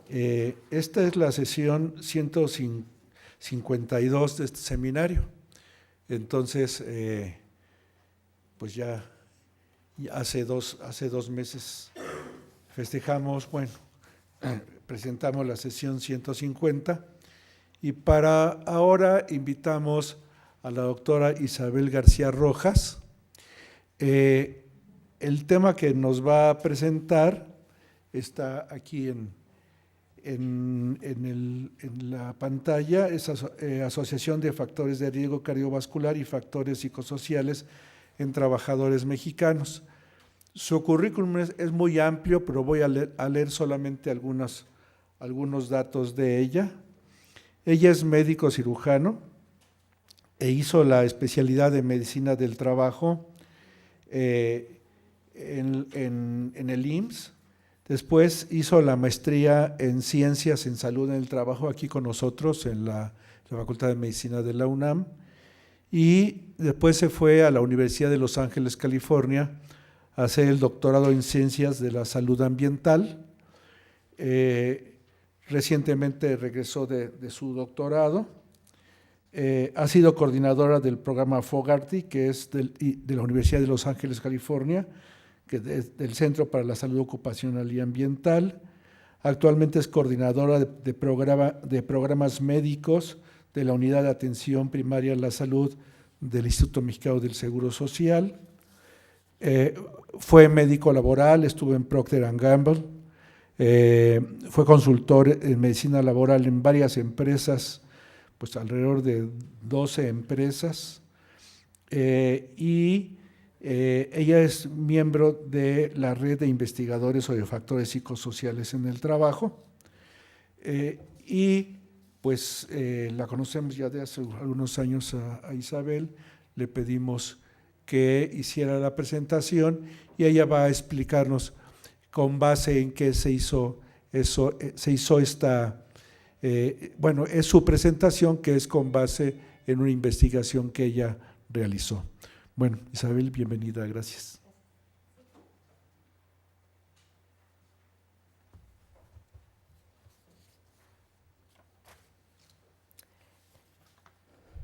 Esta es la sesión 152 de este seminario. Entonces, pues ya hace dos meses festejamos, presentamos la sesión 150 y para ahora invitamos a la doctora Isabel García Rojas. El tema que nos va a presentar está aquí en la pantalla, es asociación de factores de riesgo cardiovascular y factores psicosociales en trabajadores mexicanos. Su currículum es muy amplio, pero voy a leer solamente algunos datos de ella. Ella es médico cirujano e hizo la especialidad de medicina del trabajo en el IMSS. Después hizo la maestría en Ciencias en Salud en el Trabajo aquí con nosotros en la Facultad de Medicina de la UNAM y después se fue a la Universidad de Los Ángeles, California, a hacer el doctorado en Ciencias de la Salud Ambiental. Recientemente regresó de su doctorado. Ha sido coordinadora del programa Fogarty, que es de la Universidad de Los Ángeles, California, que es del Centro para la Salud Ocupacional y Ambiental. Actualmente es coordinadora de programas médicos de la Unidad de Atención Primaria a la Salud del Instituto Mexicano del Seguro Social. Fue médico laboral, estuvo en Procter & Gamble, fue consultor en medicina laboral en varias empresas, pues alrededor de 12 empresas, y ella es miembro de la red de investigadores sobre factores psicosociales en el trabajo, y pues la conocemos ya de hace algunos años a Isabel. Le pedimos que hiciera la presentación y ella va a explicarnos con base en qué se hizo esta, es su presentación, que es con base en una investigación que ella realizó. Bueno, Isabel, bienvenida, gracias.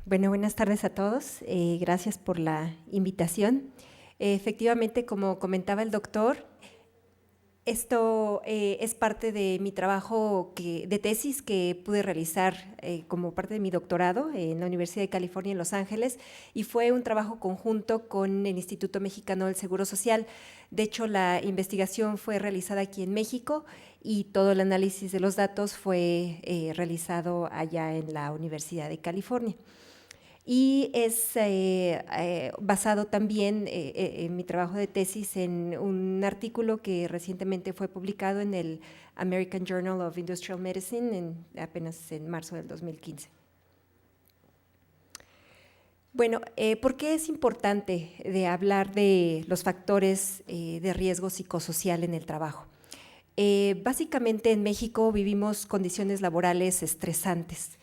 Bueno, buenas tardes a todos. Gracias por la invitación. Efectivamente, como comentaba el doctor, esto es parte de mi trabajo de tesis que pude realizar como parte de mi doctorado en la Universidad de California en Los Ángeles, y fue un trabajo conjunto con el Instituto Mexicano del Seguro Social. De hecho, la investigación fue realizada aquí en México y todo el análisis de los datos fue realizado allá en la Universidad de California. Y es basado también en mi trabajo de tesis en un artículo que recientemente fue publicado en el American Journal of Industrial Medicine apenas en marzo del 2015. Bueno, ¿por qué es importante de hablar de los factores de riesgo psicosocial en el trabajo? Básicamente en México vivimos condiciones laborales estresantes.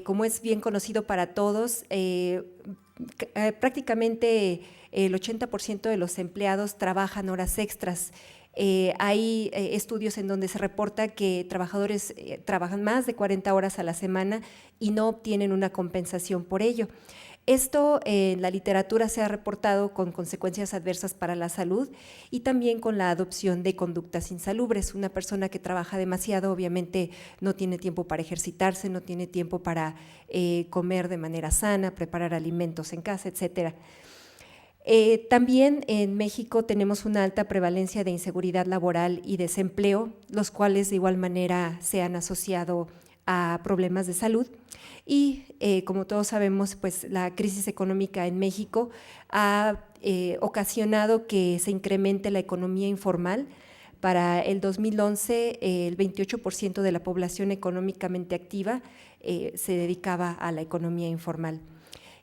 Como es bien conocido para todos, prácticamente el 80% de los empleados trabajan horas extras. Hay estudios en donde se reporta que trabajadores trabajan más de 40 horas a la semana y no obtienen una compensación por ello. Esto en la literatura se ha reportado con consecuencias adversas para la salud y también con la adopción de conductas insalubres. Una persona que trabaja demasiado obviamente no tiene tiempo para ejercitarse, no tiene tiempo para comer de manera sana, preparar alimentos en casa, etcétera. También en México tenemos una alta prevalencia de inseguridad laboral y desempleo, los cuales de igual manera se han asociado a problemas de salud. Y como todos sabemos, pues la crisis económica en México ha ocasionado que se incremente la economía informal. Para el 2011, el 28% de la población económicamente activa se dedicaba a la economía informal.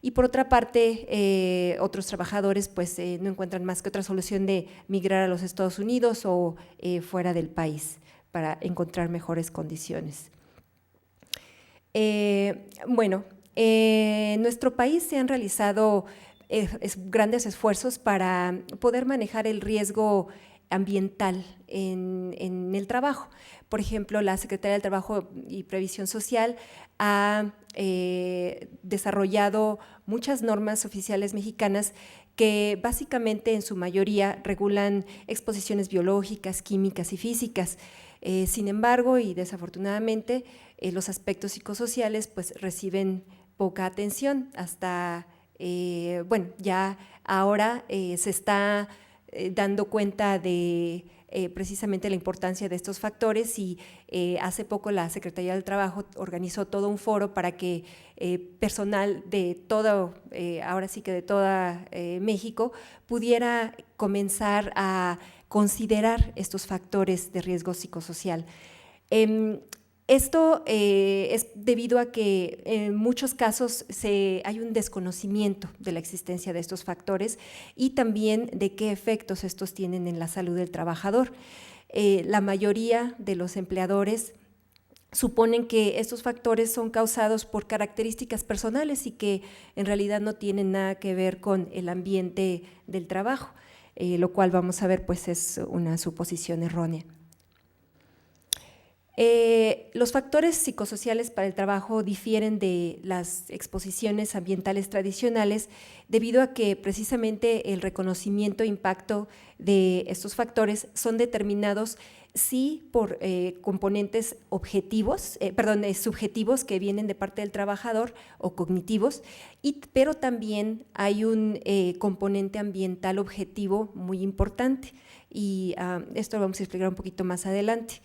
Y por otra parte, otros trabajadores pues no encuentran más que otra solución de migrar a los Estados Unidos o fuera del país para encontrar mejores condiciones. En nuestro país se han realizado grandes esfuerzos para poder manejar el riesgo ambiental en el trabajo. Por ejemplo, la Secretaría del Trabajo y Previsión Social ha desarrollado muchas normas oficiales mexicanas que básicamente en su mayoría regulan exposiciones biológicas, químicas y físicas. Sin embargo, y desafortunadamente, los aspectos psicosociales pues reciben poca atención hasta, bueno, ya ahora se está dando cuenta de precisamente la importancia de estos factores y hace poco la Secretaría del Trabajo organizó todo un foro para que personal de todo, ahora sí que de toda México, pudiera comenzar a considerar estos factores de riesgo psicosocial. Esto es debido a que en muchos casos hay un desconocimiento de la existencia de estos factores y también de qué efectos estos tienen en la salud del trabajador. La mayoría de los empleadores suponen que estos factores son causados por características personales y que en realidad no tienen nada que ver con el ambiente del trabajo, lo cual vamos a ver pues es una suposición errónea. Los factores psicosociales para el trabajo difieren de las exposiciones ambientales tradicionales debido a que precisamente el reconocimiento e impacto de estos factores son determinados sí por componentes subjetivos que vienen de parte del trabajador o cognitivos, pero también hay un componente ambiental objetivo muy importante y esto lo vamos a explicar un poquito más adelante.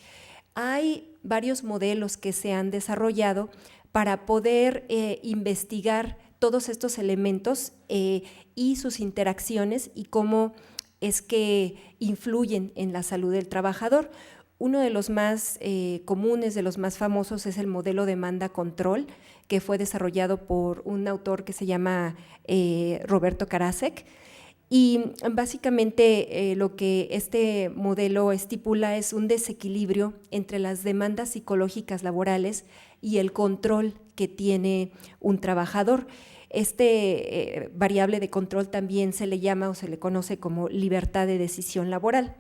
Hay varios modelos que se han desarrollado para poder investigar todos estos elementos y sus interacciones y cómo es que influyen en la salud del trabajador. Uno de los más comunes, de los más famosos, es el modelo demanda-control, que fue desarrollado por un autor que se llama Roberto Karasek. Y básicamente lo que este modelo estipula es un desequilibrio entre las demandas psicológicas laborales y el control que tiene un trabajador. Este variable de control también se le llama o se le conoce como libertad de decisión laboral.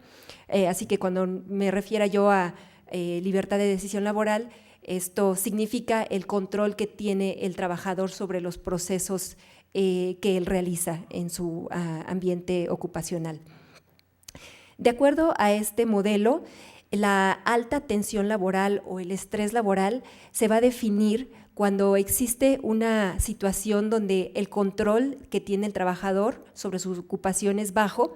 Así que cuando me refiera yo a libertad de decisión laboral, esto significa el control que tiene el trabajador sobre los procesos que él realiza en su ambiente ocupacional. De acuerdo a este modelo, la alta tensión laboral o el estrés laboral se va a definir cuando existe una situación donde el control que tiene el trabajador sobre su ocupación es bajo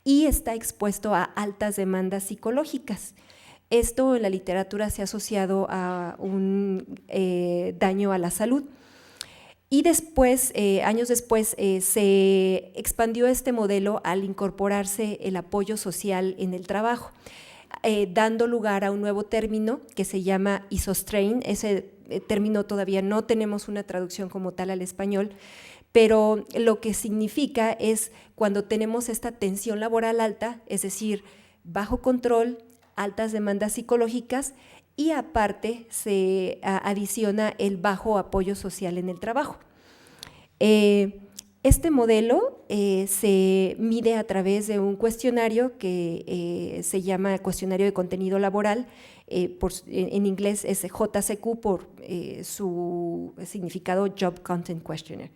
y está expuesto a altas demandas psicológicas. Esto en la literatura se ha asociado a un daño a la salud. Y después, años después, se expandió este modelo al incorporarse el apoyo social en el trabajo, dando lugar a un nuevo término que se llama isostrain. Ese término todavía no tenemos una traducción como tal al español, pero lo que significa es cuando tenemos esta tensión laboral alta, es decir, bajo control, altas demandas psicológicas, y aparte se adiciona el bajo apoyo social en el trabajo. Este modelo se mide a través de un cuestionario que se llama cuestionario de contenido laboral, en inglés es JCQ por su significado Job Content Questionnaire.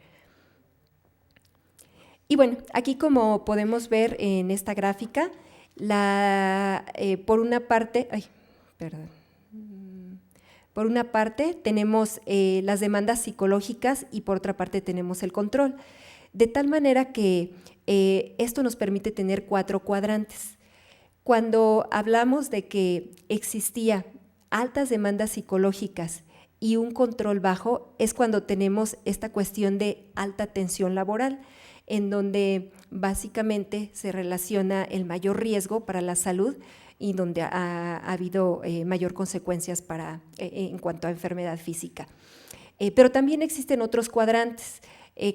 Y bueno, aquí como podemos ver en esta gráfica, por una parte, por una parte tenemos las demandas psicológicas y por otra parte tenemos el control, de tal manera que esto nos permite tener 4 cuadrantes. Cuando hablamos de que existía altas demandas psicológicas y un control bajo, es cuando tenemos esta cuestión de alta tensión laboral, en donde básicamente se relaciona el mayor riesgo para la salud y donde ha habido mayor consecuencias en cuanto a enfermedad física. Pero también existen otros cuadrantes,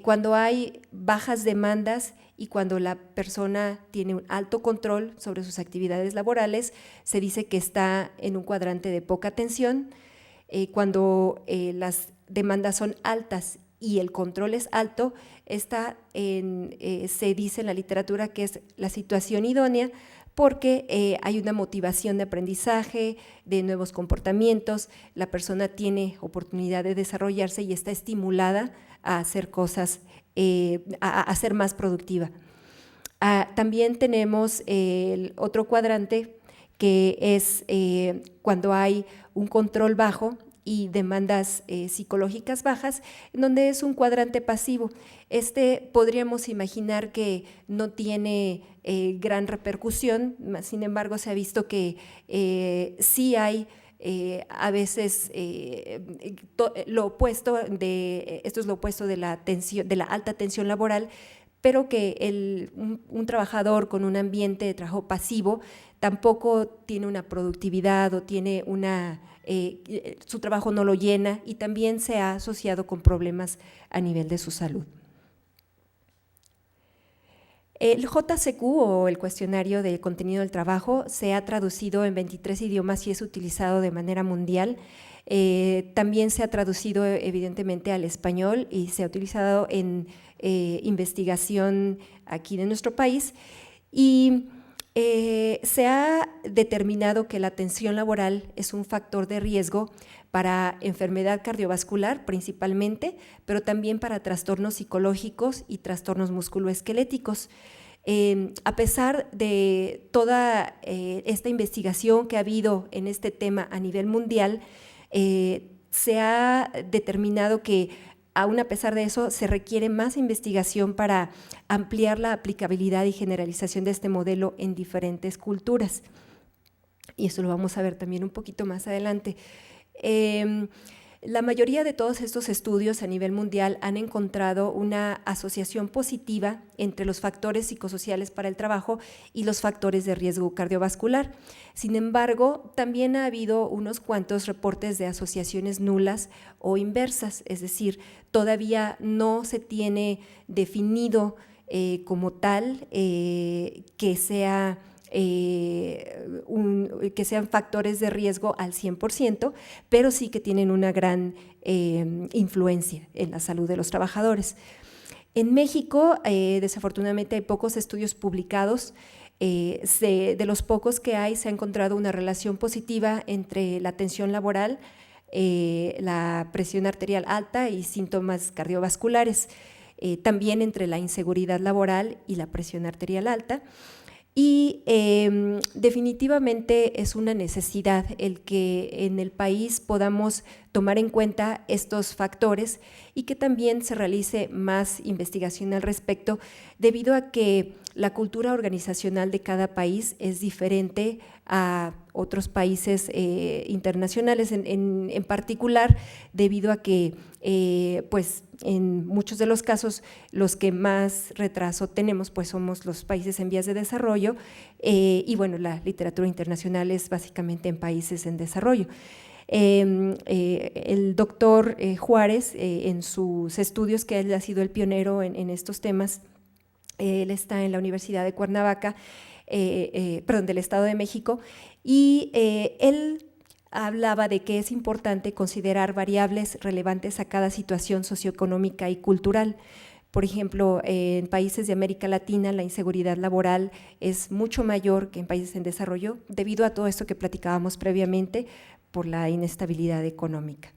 cuando hay bajas demandas y cuando la persona tiene un alto control sobre sus actividades laborales, se dice que está en un cuadrante de poca tensión. Cuando las demandas son altas y el control es alto, se dice en la literatura que es la situación idónea porque hay una motivación de aprendizaje, de nuevos comportamientos, la persona tiene oportunidad de desarrollarse y está estimulada a hacer cosas, a ser más productiva. También tenemos el otro cuadrante, que es cuando hay un control bajo y demandas psicológicas bajas, donde es un cuadrante pasivo. Podríamos imaginar que no tiene gran repercusión, sin embargo se ha visto que sí hay a veces lo opuesto esto es lo opuesto de la alta tensión laboral, pero que un trabajador con un ambiente de trabajo pasivo tampoco tiene una productividad o tiene su trabajo no lo llena, y también se ha asociado con problemas a nivel de su salud. El JCQ, o el cuestionario de contenido del trabajo, se ha traducido en 23 idiomas y es utilizado de manera mundial. También se ha traducido evidentemente al español y se ha utilizado en investigación aquí de nuestro país, y se ha determinado que la tensión laboral es un factor de riesgo para enfermedad cardiovascular principalmente, pero también para trastornos psicológicos y trastornos musculoesqueléticos. A pesar de toda esta investigación que ha habido en este tema a nivel mundial, se ha determinado que aún a pesar de eso se requiere más investigación para ampliar la aplicabilidad y generalización de este modelo en diferentes culturas. Y eso lo vamos a ver también un poquito más adelante. La mayoría de todos estos estudios a nivel mundial han encontrado una asociación positiva entre los factores psicosociales para el trabajo y los factores de riesgo cardiovascular. Sin embargo, también ha habido unos cuantos reportes de asociaciones nulas o inversas, es decir, todavía no se tiene definido como tal que sean factores de riesgo al 100%, pero sí que tienen una gran influencia en la salud de los trabajadores. En México, desafortunadamente, hay pocos estudios publicados. De los pocos que hay, se ha encontrado una relación positiva entre la tensión laboral, la presión arterial alta y síntomas cardiovasculares, también entre la inseguridad laboral y la presión arterial alta. Y definitivamente es una necesidad el que en el país podamos tomar en cuenta estos factores y que también se realice más investigación al respecto, debido a que la cultura organizacional de cada país es diferente a otros países internacionales, en particular debido a que pues en muchos de los casos los que más retraso tenemos pues somos los países en vías de desarrollo, y bueno, la literatura internacional es básicamente en países en desarrollo. El doctor Juárez, en sus estudios, que él ha sido el pionero en estos temas, él está en la Universidad de Cuernavaca, del Estado de México, y él hablaba de que es importante considerar variables relevantes a cada situación socioeconómica y cultural. Por ejemplo, en países de América Latina la inseguridad laboral es mucho mayor que en países en desarrollo, debido a todo esto que platicábamos previamente, por la inestabilidad económica.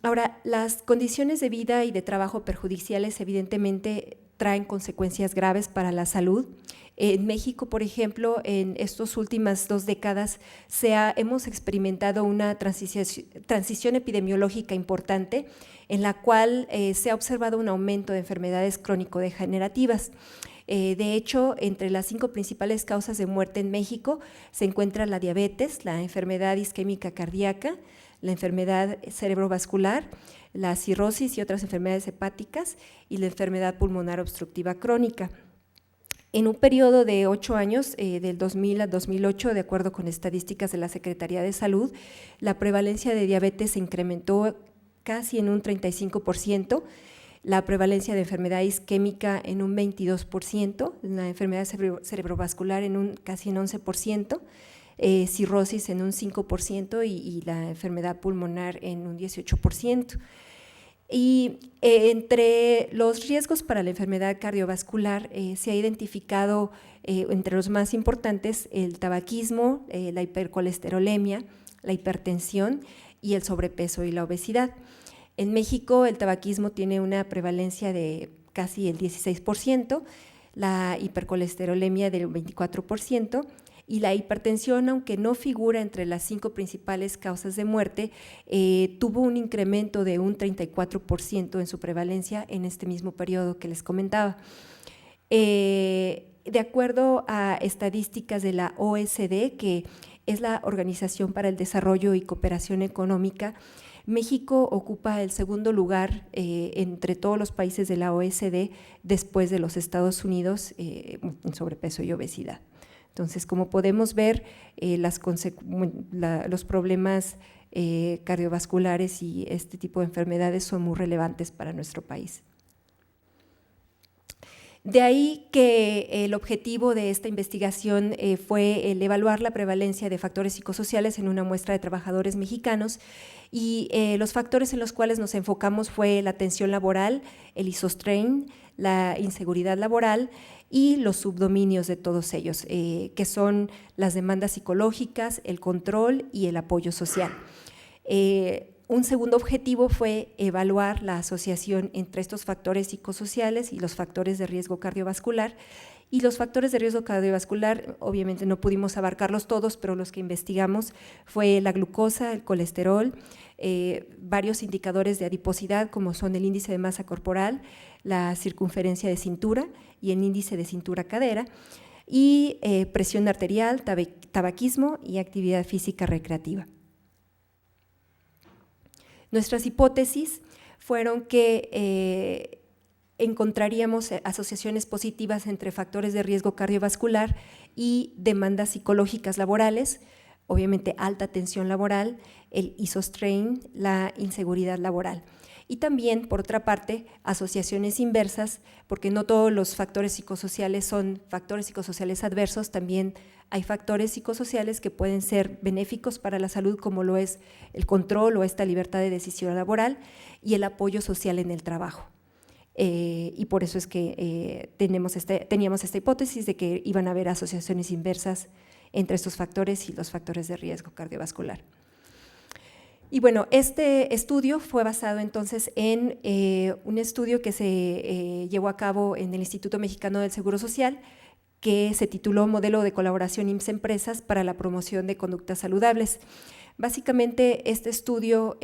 Ahora, las condiciones de vida y de trabajo perjudiciales evidentemente traen consecuencias graves para la salud. En México, por ejemplo, en estas últimas 2 décadas hemos experimentado una transición epidemiológica importante, en la cual se ha observado un aumento de enfermedades crónico-degenerativas. De hecho, entre las 5 principales causas de muerte en México se encuentra la diabetes, la enfermedad isquémica cardíaca, la enfermedad cerebrovascular, la cirrosis y otras enfermedades hepáticas, y la enfermedad pulmonar obstructiva crónica. En un periodo de 8 años, del 2000 al 2008, de acuerdo con estadísticas de la Secretaría de Salud, la prevalencia de diabetes se incrementó casi en un 35%, la prevalencia de enfermedad isquémica en un 22%, la enfermedad cerebrovascular en casi en 11%, cirrosis en un 5% y la enfermedad pulmonar en un 18%. Y entre los riesgos para la enfermedad cardiovascular se ha identificado entre los más importantes el tabaquismo, la hipercolesterolemia, la hipertensión y el sobrepeso y la obesidad. En México el tabaquismo tiene una prevalencia de casi el 16%, la hipercolesterolemia del 24%, y la hipertensión, aunque no figura entre las 5 principales causas de muerte, tuvo un incremento de un 34% en su prevalencia en este mismo periodo que les comentaba. De acuerdo a estadísticas de la OECD, que es la Organización para el Desarrollo y Cooperación Económica, México ocupa el segundo lugar entre todos los países de la OECD después de los Estados Unidos en sobrepeso y obesidad. Entonces, como podemos ver, los problemas cardiovasculares y este tipo de enfermedades son muy relevantes para nuestro país. De ahí que el objetivo de esta investigación fue el evaluar la prevalencia de factores psicosociales en una muestra de trabajadores mexicanos, y los factores en los cuales nos enfocamos fue la tensión laboral, el isostrain, la inseguridad laboral y los subdominios de todos ellos, que son las demandas psicológicas, el control y el apoyo social. Un segundo objetivo fue evaluar la asociación entre estos factores psicosociales y los factores de riesgo cardiovascular. Y los factores de riesgo cardiovascular, obviamente no pudimos abarcarlos todos, pero los que investigamos fue la glucosa, el colesterol, varios indicadores de adiposidad como son el índice de masa corporal, la circunferencia de cintura y el índice de cintura-cadera, y presión arterial, tabaquismo y actividad física recreativa. Nuestras hipótesis fueron que encontraríamos asociaciones positivas entre factores de riesgo cardiovascular y demandas psicológicas laborales, obviamente alta tensión laboral, el isostrain, la inseguridad laboral. Y también, por otra parte, asociaciones inversas, porque no todos los factores psicosociales son factores psicosociales adversos, también hay factores psicosociales que pueden ser benéficos para la salud, como lo es el control o esta libertad de decisión laboral y el apoyo social en el trabajo. Y por eso es que teníamos esta hipótesis de que iban a haber asociaciones inversas entre estos factores y los factores de riesgo cardiovascular. Y bueno, este estudio fue basado entonces en un estudio que se llevó a cabo en el Instituto Mexicano del Seguro Social, que se tituló Modelo de Colaboración IMSS-Empresas para la Promoción de Conductas Saludables. Básicamente, este estudio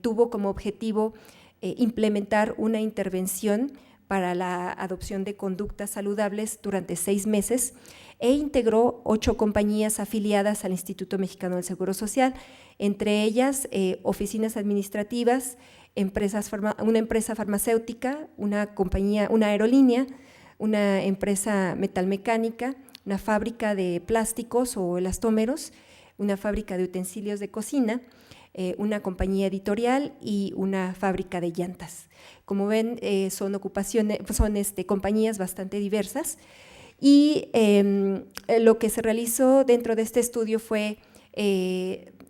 tuvo como objetivo implementar una intervención para la adopción de conductas saludables durante 6 meses e integró 8 compañías afiliadas al Instituto Mexicano del Seguro Social, entre ellas oficinas administrativas, una empresa farmacéutica, una aerolínea, una empresa metalmecánica, una fábrica de plásticos o elastómeros, una fábrica de utensilios de cocina, una compañía editorial y una fábrica de llantas. Como ven, son compañías bastante diversas, y lo que se realizó dentro de este estudio fue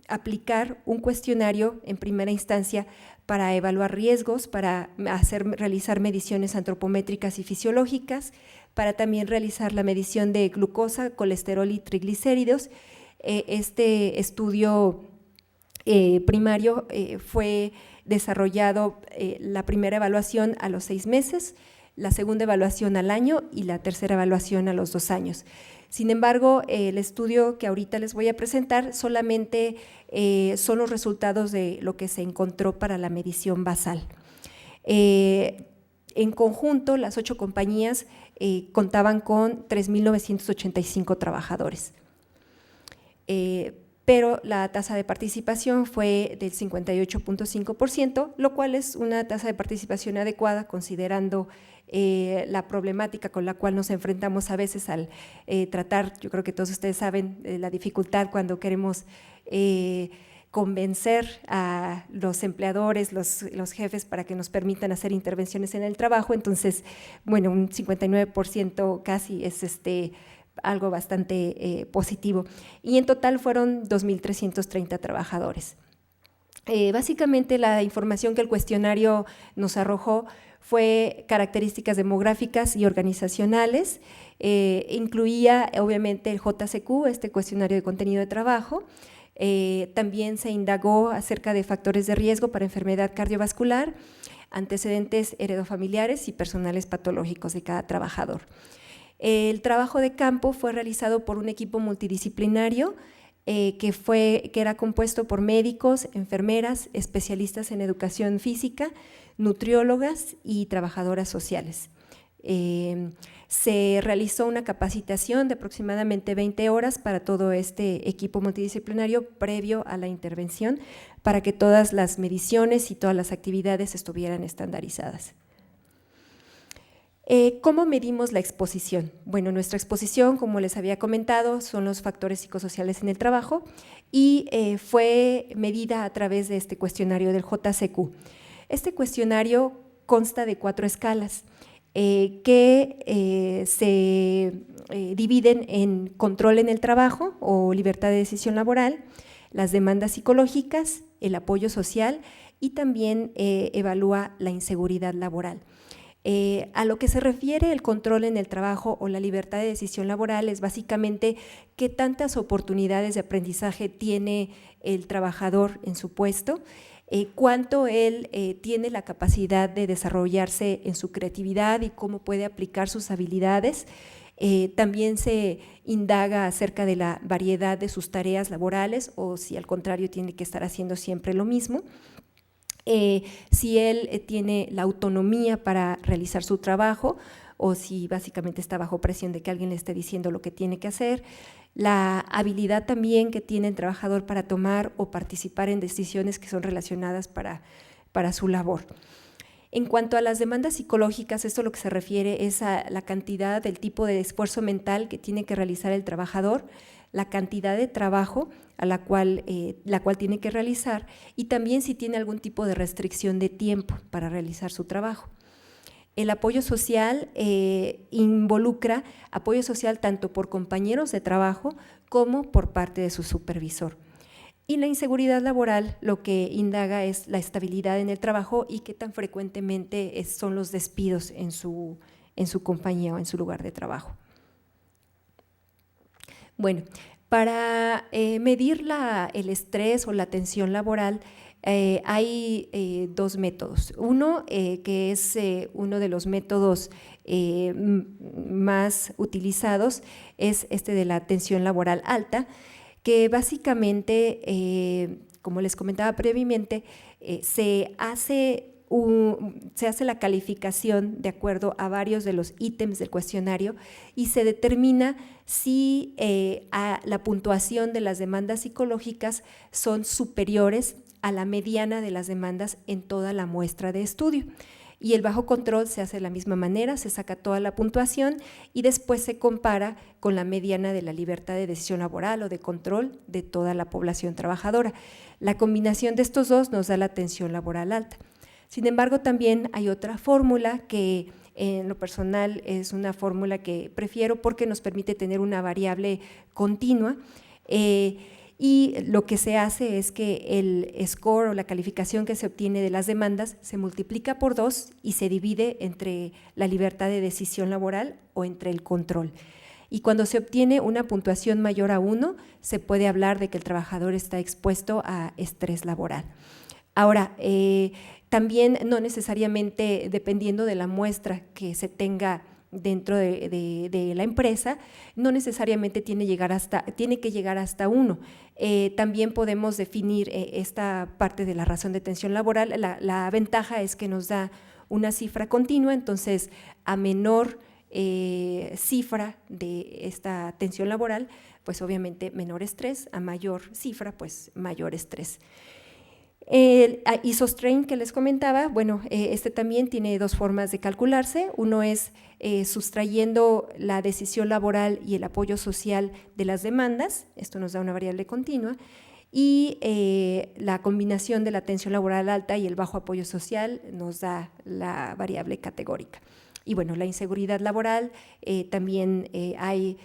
aplicar un cuestionario en primera instancia para evaluar riesgos, para realizar mediciones antropométricas y fisiológicas, para también realizar la medición de glucosa, colesterol y triglicéridos. Este estudio primario fue desarrollado la primera evaluación a los 6 meses, la segunda evaluación al año y la tercera evaluación a los 2 años. Sin embargo, el estudio que ahorita les voy a presentar solamente son los resultados de lo que se encontró para la medición basal. En conjunto, las 8 compañías contaban con 3.985 trabajadores. Pero la tasa de participación fue del 58.5%, lo cual es una tasa de participación adecuada considerando la problemática con la cual nos enfrentamos a veces al tratar. Yo creo que todos ustedes saben la dificultad cuando queremos convencer a los empleadores, los jefes, para que nos permitan hacer intervenciones en el trabajo. Entonces, bueno, un 59% casi es algo bastante positivo, y en total fueron 2.330 trabajadores. Básicamente la información que el cuestionario nos arrojó fue características demográficas y organizacionales, incluía obviamente el JCQ, este cuestionario de contenido de trabajo. También se indagó acerca de factores de riesgo para enfermedad cardiovascular, antecedentes heredofamiliares y personales patológicos de cada trabajador. El trabajo de campo fue realizado por un equipo multidisciplinario que era compuesto por médicos, enfermeras, especialistas en educación física, nutriólogas y trabajadoras sociales. Se realizó una capacitación de aproximadamente 20 horas para todo este equipo multidisciplinario previo a la intervención para que todas las mediciones y todas las actividades estuvieran estandarizadas. ¿Cómo medimos la exposición? Bueno, nuestra exposición, como les había comentado, son los factores psicosociales en el trabajo y fue medida a través de este cuestionario del JCQ. Este cuestionario consta de 4 escalas que se dividen en control en el trabajo o libertad de decisión laboral, las demandas psicológicas, el apoyo social y también evalúa la inseguridad laboral. A lo que se refiere el control en el trabajo o la libertad de decisión laboral es básicamente qué tantas oportunidades de aprendizaje tiene el trabajador en su puesto, cuánto él tiene la capacidad de desarrollarse en su creatividad y cómo puede aplicar sus habilidades. También se indaga acerca de la variedad de sus tareas laborales o si al contrario tiene que estar haciendo siempre lo mismo. Si él tiene la autonomía para realizar su trabajo o si básicamente está bajo presión de que alguien le esté diciendo lo que tiene que hacer, la habilidad también que tiene el trabajador para tomar o participar en decisiones que son relacionadas para su labor. En cuanto a las demandas psicológicas, esto lo que se refiere es a la cantidad del tipo de esfuerzo mental que tiene que realizar el trabajador, la cantidad de trabajo a la cual tiene que realizar y también si tiene algún tipo de restricción de tiempo para realizar su trabajo. El apoyo social involucra apoyo social tanto por compañeros de trabajo como por parte de su supervisor. Y la inseguridad laboral lo que indaga es la estabilidad en el trabajo y qué tan frecuentemente son los despidos en su compañía o en su lugar de trabajo. Bueno, para medir el estrés o la tensión laboral hay 2 métodos. Uno, que es uno de los métodos más utilizados, es este de la tensión laboral alta, que básicamente, como les comentaba previamente, se hace la calificación de acuerdo a varios de los ítems del cuestionario y se determina si la puntuación de las demandas psicológicas son superiores a la mediana de las demandas en toda la muestra de estudio. Y el bajo control se hace de la misma manera, se saca toda la puntuación y después se compara con la mediana de la libertad de decisión laboral o de control de toda la población trabajadora. La combinación de estos dos nos da la tensión laboral alta. Sin embargo, también hay otra fórmula que en lo personal es una fórmula que prefiero porque nos permite tener una variable continua y lo que se hace es que el score o la calificación que se obtiene de las demandas se multiplica por 2 y se divide entre la libertad de decisión laboral o entre el control. Y cuando se obtiene una puntuación mayor a 1, se puede hablar de que el trabajador está expuesto a estrés laboral. Ahora, también no necesariamente dependiendo de la muestra que se tenga dentro de la empresa, no necesariamente tiene que llegar hasta 1. También podemos definir esta parte de la razón de tensión laboral. La ventaja es que nos da una cifra continua, entonces a menor cifra de esta tensión laboral, pues obviamente menor estrés, a mayor cifra, pues mayor estrés. El isostrain que les comentaba, bueno, este también tiene 2 formas de calcularse. Uno es sustrayendo la decisión laboral y el apoyo social de las demandas, esto nos da una variable continua, y la combinación de la tensión laboral alta y el bajo apoyo social nos da la variable categórica. Y bueno, la inseguridad laboral, también hay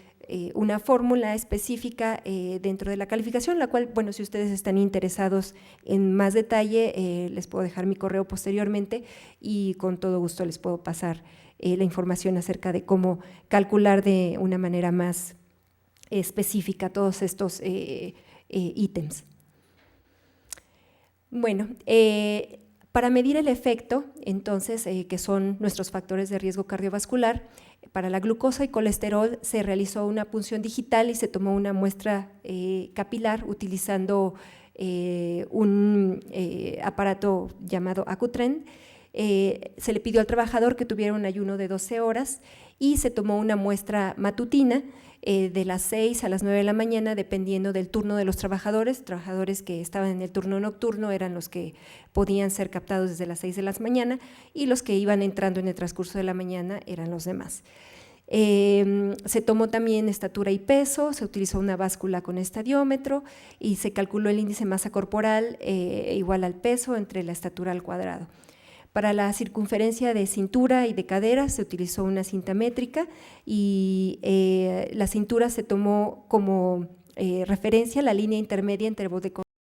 una fórmula específica dentro de la calificación, la cual, bueno, si ustedes están interesados en más detalle, les puedo dejar mi correo posteriormente y con todo gusto les puedo pasar la información acerca de cómo calcular de una manera más específica todos estos ítems. Bueno, para medir el efecto, entonces, que son nuestros factores de riesgo cardiovascular, para la glucosa y colesterol se realizó una punción digital y se tomó una muestra capilar utilizando un aparato llamado Accutren. Se le pidió al trabajador que tuviera un ayuno de 12 horas y se tomó una muestra matutina de las 6 a las 9 de la mañana, dependiendo del turno de los trabajadores. Trabajadores que estaban en el turno nocturno eran los que podían ser captados desde las 6 de la mañana y los que iban entrando en el transcurso de la mañana eran los demás. Se tomó también estatura y peso, se utilizó una báscula con estadiómetro y se calculó el índice masa corporal igual al peso entre la estatura al cuadrado. Para la circunferencia de cintura y de cadera se utilizó una cinta métrica y la cintura se tomó como referencia la línea intermedia entre